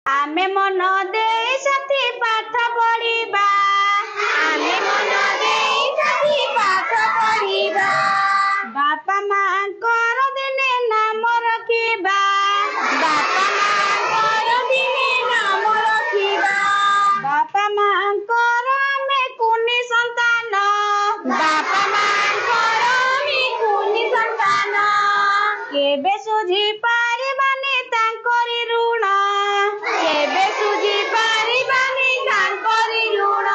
आमे मन देई साथी पाठ पढ़िबा आमे मन देई साथी पाठ पढ़िबा बापा मांकर दिने नाम रखिबा बापा मांकर दिने नाम रखिबा बापा मांकर आमे कुनी संतान बापा मांकर आमे कुनी संतान केबे सुझी पारिबानी तांकरी ऋण केबे सुझी पारिबानी तांकरी ऋण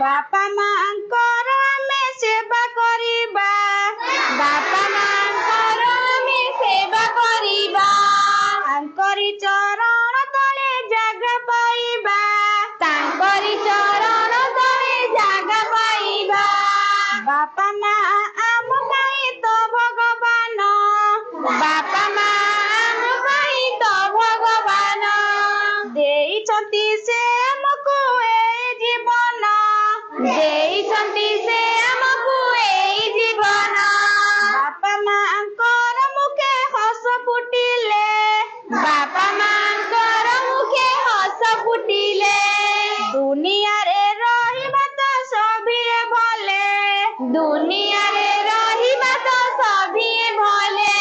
बापा मांकर आमे सेवा करिबा बापा मांकर आमे सेवा करिबा तांकरी चरण तले जागा पाइबा तांकरी चरण तले जागा पाइबा बापा मां आम पाई तो भगवान बापा मां आम पाई तो भगवान देइछंती से हमकु ए जीवन देइछंती से हमकु ए जीवन बापा मांकर मुखे हस फुटिले बापा मांकर मुखे हस फुटिले दुनिया रे रहिबा तो सभिए भले दुनिया रे रहिबा तो सभिए भले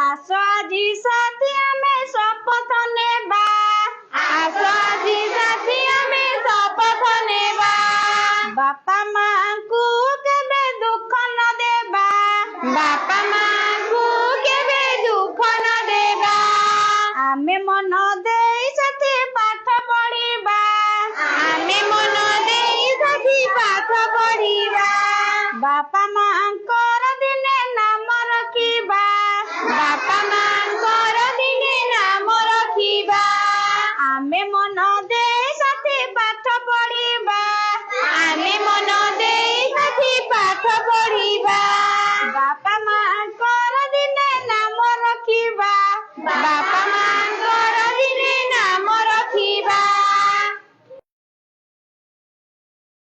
आस आजी साथी आमे शपथ नेबा आस आजी साथी आमे शपथ नेबा बापा मांकु केबे दुख न देबा बापा मांकु केबे दुख न देबा आमे मन देई साथी पाठ पढ़िबा आमे मन देई साथी पाठ पढ़िबा बापा मांकर दिने नाम रखिबा बापा मांकर दिने नाम रखिबा आमे मन देई साथी पाठ पढ़िबा आमे मन देई साथी पाठ पढ़िबा बापा मांकर दिने नाम रखिबा